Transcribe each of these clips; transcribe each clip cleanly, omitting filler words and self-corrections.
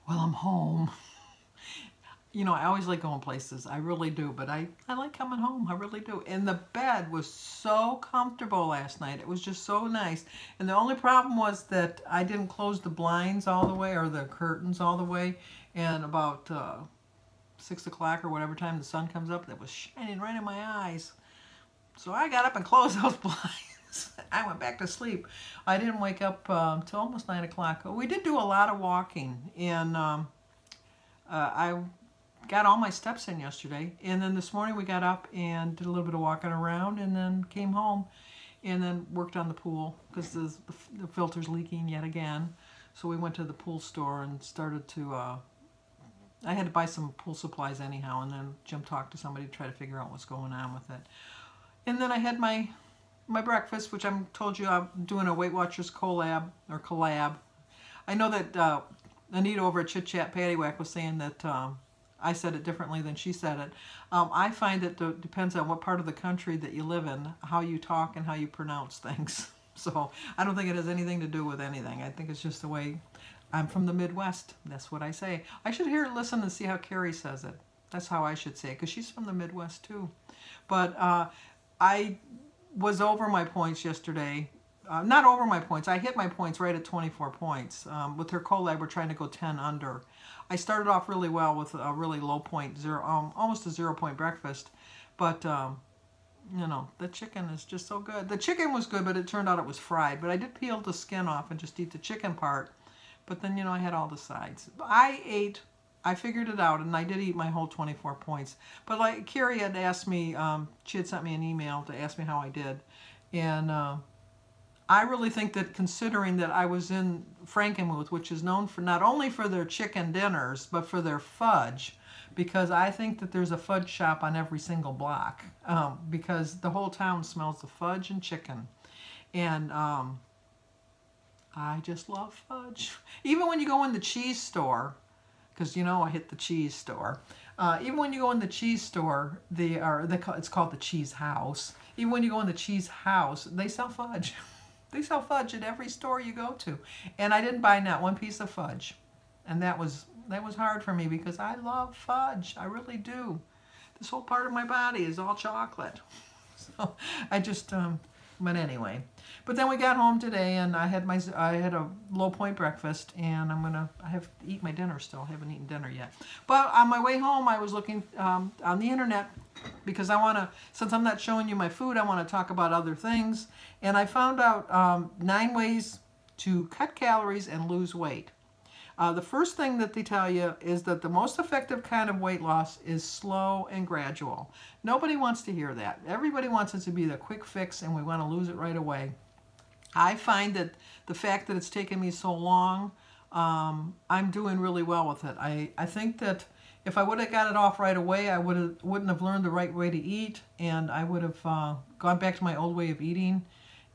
Well, I'm home. You know, I always like going places. I really do. But I like coming home. I really do. And the bed was so comfortable last night. It was just so nice. And the only problem was that I didn't close the blinds all the way or the curtains all the way. And about 6 o'clock or whatever time the sun comes up, that was shining right in my eyes. So I got up and closed those blinds. I went back to sleep. I didn't wake up till almost 9 o'clock. We did do a lot of walking. And I got all my steps in yesterday, and then this morning we got up and did a little bit of walking around, and then came home and then worked on the pool because the filter's leaking yet again. So we went to the pool store and started to I had to buy some pool supplies anyhow, and then Jim talked to somebody to try to figure out what's going on with it. And then I had my breakfast, which I'm told you I'm doing a Weight Watchers collab. I know that Anita over at Chit Chat Paddywhack was saying that I said it differently than she said it. I find it depends on what part of the country that you live in, how you talk and how you pronounce things. So I don't think it has anything to do with anything. I think it's just the way I'm from the Midwest. That's what I say. I should listen and see how Carrie says it. That's how I should say it, because she's from the Midwest too. But I was over my points yesterday. Not over my points. I hit my points right at 24 points. With her collab, we're trying to go 10 under. I started off really well with a really low point, almost a 0-point breakfast. But, you know, the chicken is just so good. The chicken was good, but it turned out it was fried. But I did peel the skin off and just eat the chicken part. But then, you know, I had all the sides. I figured it out, and I did eat my whole 24 points. But like Carrie had asked me, she had sent me an email to ask me how I did. And I really think that, considering that I was in Frankenmuth, which is known for not only for their chicken dinners, but for their fudge, because I think that there's a fudge shop on every single block, because the whole town smells of fudge and chicken. And I just love fudge. Even when you go in the cheese store, because you know I hit the cheese store. Even when you go in the cheese store, it's called the Cheese House. Even when you go in the Cheese House, they sell fudge. They sell fudge at every store you go to. And I didn't buy not one piece of fudge. And that was hard for me because I love fudge. I really do. This whole part of my body is all chocolate. So I just, but anyway. But then we got home today, and I had a low point breakfast, and I have to eat my dinner still. I haven't eaten dinner yet. But on my way home, I was looking on the internet, because since I'm not showing you my food, I want to talk about other things. And I found out 9 ways to cut calories and lose weight. The first thing that they tell you is that the most effective kind of weight loss is slow and gradual. Nobody wants to hear that. Everybody wants it to be the quick fix, and we want to lose it right away. I find that the fact that it's taken me so long, I'm doing really well with it. I think that if I would have got it off right away, I wouldn't have learned the right way to eat, and I would have gone back to my old way of eating.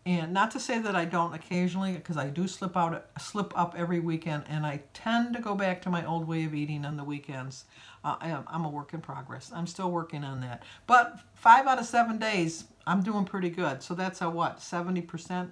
And not to say that I don't occasionally, because I do slip up every weekend, and I tend to go back to my old way of eating on the weekends. I'm a work in progress. I'm still working on that. But 5 out of 7 days, I'm doing pretty good. So that's a what, 70%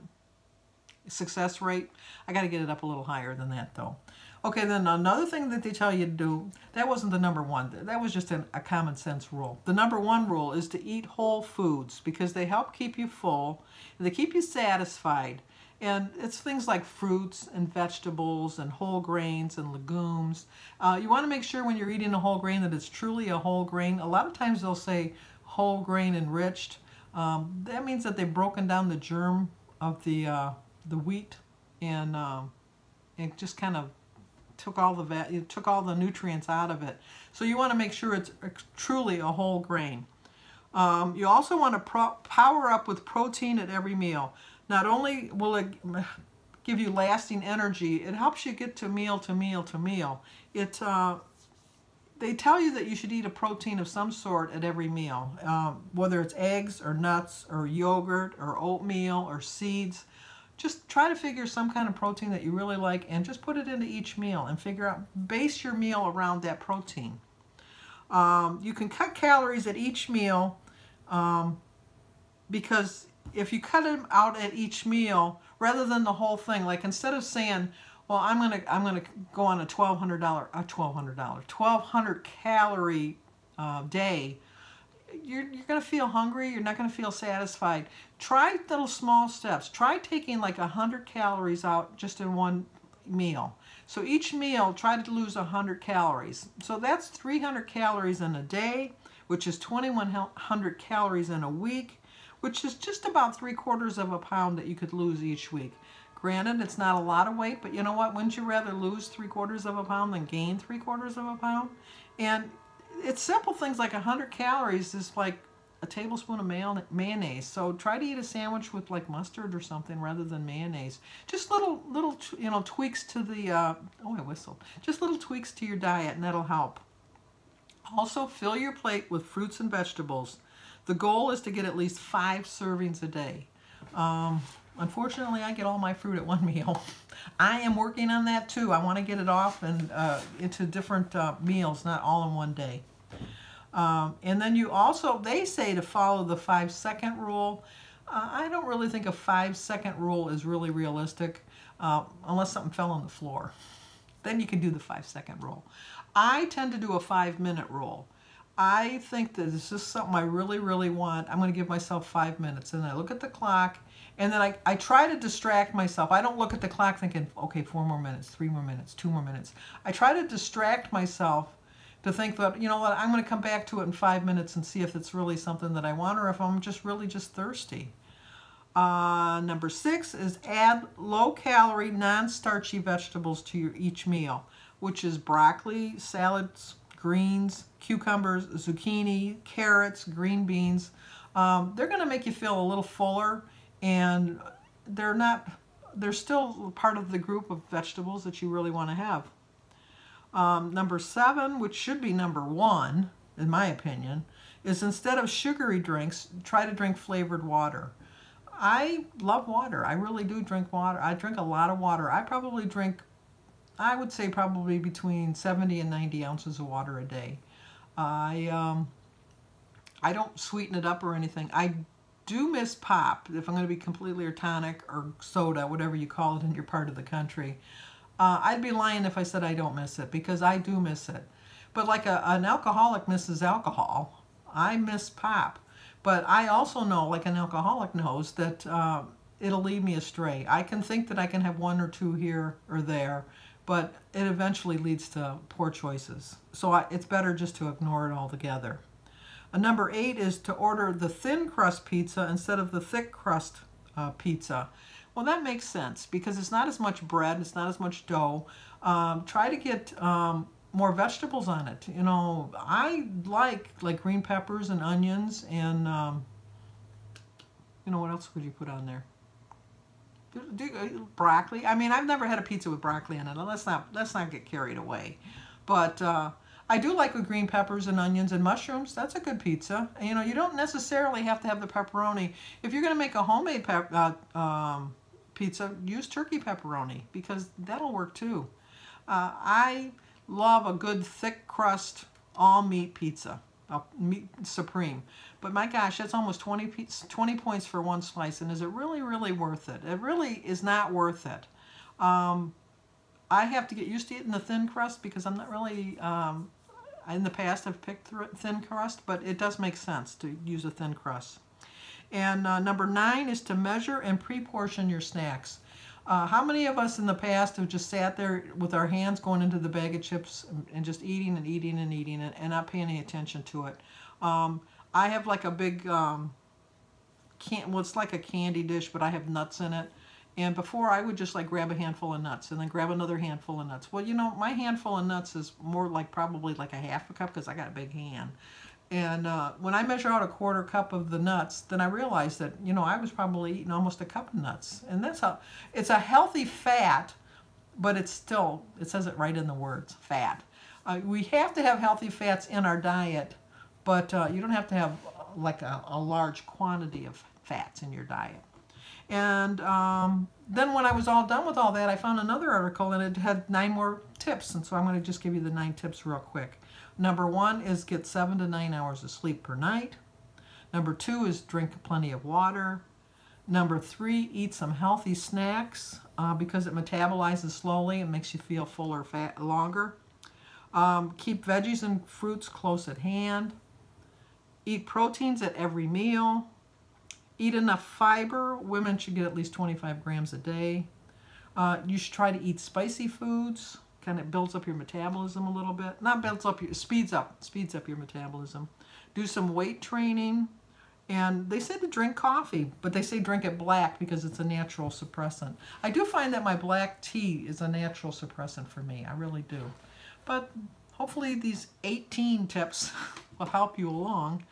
success rate? I got to get it up a little higher than that, though. Okay, then another thing that they tell you to do, that wasn't the number one. That was just a common sense rule. The number one rule is to eat whole foods, because they help keep you full, they keep you satisfied. And it's things like fruits and vegetables and whole grains and legumes. You want to make sure when you're eating a whole grain that it's truly a whole grain. A lot of times they'll say whole grain enriched. That means that they've broken down the germ of the wheat, and it just kind of took all the nutrients out of it. So you want to make sure it's truly a whole grain. You also want to power up with protein at every meal. Not only will it give you lasting energy, it helps you get to meal to meal to meal. They tell you that you should eat a protein of some sort at every meal, whether it's eggs or nuts or yogurt or oatmeal or seeds. Just try to figure some kind of protein that you really like, and just put it into each meal and base your meal around that protein. You can cut calories at each meal, because if you cut them out at each meal rather than the whole thing, like instead of saying, Well, I'm gonna go on a $1,200 calorie day. You're gonna feel hungry. You're not gonna feel satisfied. Try little small steps. Try taking like 100 calories out just in one meal. So each meal, try to lose 100 calories. So that's 300 calories in a day, which is 2,100 calories in a week, which is just about 3/4 of a pound that you could lose each week. Granted, it's not a lot of weight, but you know what? Wouldn't you rather lose 3/4 of a pound than gain 3/4 of a pound? And it's simple things like 100 calories is like a tablespoon of mayonnaise. So try to eat a sandwich with like mustard or something rather than mayonnaise. Just little tweaks to the oh, I whistled. Just little tweaks to your diet, and that'll help. Also, fill your plate with fruits and vegetables. The goal is to get at least 5 servings a day. Unfortunately, I get all my fruit at one meal. I am working on that too. I want to get it off and into different meals, not all in one day. And then you also, they say to follow the 5-second rule. I don't really think a 5-second rule is really realistic unless something fell on the floor. Then you can do the 5-second rule. I tend to do a 5-minute rule. I think that this is something I really, really want. I'm going to give myself 5 minutes. And I look at the clock, and then I try to distract myself. I don't look at the clock thinking, okay, 4 more minutes, 3 more minutes, 2 more minutes. I try to distract myself to think that, you know what, I'm going to come back to it in 5 minutes and see if it's really something that I want or if I'm just really just thirsty. Number 6 is add low-calorie, non-starchy vegetables to each meal, which is broccoli, salads, greens, cucumbers, zucchini, carrots, green beans. They're going to make you feel a little fuller, and they're still part of the group of vegetables that you really want to have. Number 7, which should be number 1, in my opinion, is instead of sugary drinks, try to drink flavored water. I love water. I really do drink water. I drink a lot of water. I probably drink, I would say probably between 70 and 90 ounces of water a day. I don't sweeten it up or anything. I do miss pop, if I'm going to be completely or tonic or soda, whatever you call it in your part of the country. I'd be lying if I said I don't miss it, because I do miss it. But like an alcoholic misses alcohol, I miss pop. But I also know, like an alcoholic knows, that it'll lead me astray. I can think that I can have 1 or 2 here or there, but it eventually leads to poor choices. So it's better just to ignore it altogether. Number 8 is to order the thin crust pizza instead of the thick crust pizza. Well, that makes sense because it's not as much bread, it's not as much dough. Try to get more vegetables on it. You know, I like green peppers and onions and, you know, what else would you put on there? Broccoli. I mean, I've never had a pizza with broccoli in it. Let's not get carried away. But I do like with green peppers and onions and mushrooms. That's a good pizza. And, you know, you don't necessarily have to have the pepperoni. If you're going to make a homemade pizza, use turkey pepperoni because that'll work too. I love a good thick crust all meat pizza, meat supreme. But my gosh, that's almost 20 points for one slice. And is it really, really worth it? It really is not worth it. I have to get used to eating the thin crust because I'm not really, in the past I've picked thin crust, but it does make sense to use a thin crust. And number 9 is to measure and pre-portion your snacks. How many of us in the past have just sat there with our hands going into the bag of chips and just eating and eating and eating and not paying any attention to it? I have like a big, well, it's like a candy dish, but I have nuts in it. And before I would just like grab a handful of nuts and then grab another handful of nuts. Well, you know, my handful of nuts is more like probably like a half a cup because I got a big hand. And when I measure out a 1/4 cup of the nuts, then I realized that, you know, I was probably eating almost a cup of nuts. And that's how, it's a healthy fat, but it's still, it says it right in the words, fat. We have to have healthy fats in our diet, but you don't have to have like a large quantity of fats in your diet. And then when I was all done with all that, I found another article and it had 9 more tips. And so I'm going to just give you the 9 tips real quick. Number 1 is get 7 to 9 hours of sleep per night. Number 2 is drink plenty of water. Number 3, eat some healthy snacks. because it metabolizes slowly and makes you feel fuller fat longer. Keep veggies and fruits close at hand. Eat proteins at every meal. Eat enough fiber. Women should get at least 25 grams a day. You should try to eat spicy foods. Kind of builds up your metabolism a little bit. Not builds up, speeds up your metabolism. Do some weight training. And they say to drink coffee, but they say drink it black because it's a natural suppressant. I do find that my black tea is a natural suppressant for me. I really do. But hopefully these 18 tips will help you along.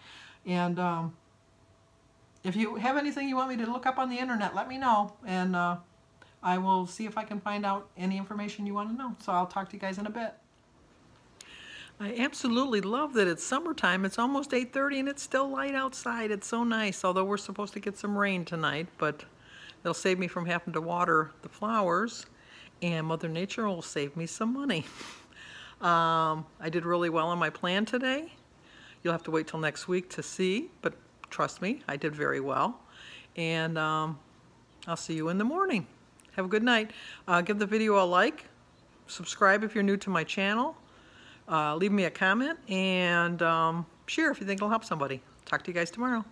And if you have anything you want me to look up on the internet, let me know. And I will see if I can find out any information you want to know. So I'll talk to you guys in a bit. I absolutely love that it's summertime. It's almost 8:30 and it's still light outside. It's so nice, although we're supposed to get some rain tonight, but it'll save me from having to water the flowers, and Mother Nature will save me some money. I did really well on my plan today. You'll have to wait till next week to see, but trust me, I did very well. And I'll see you in the morning. Have a good night. Give the video a like. Subscribe if you're new to my channel. Leave me a comment and share if you think it'll help somebody. Talk to you guys tomorrow.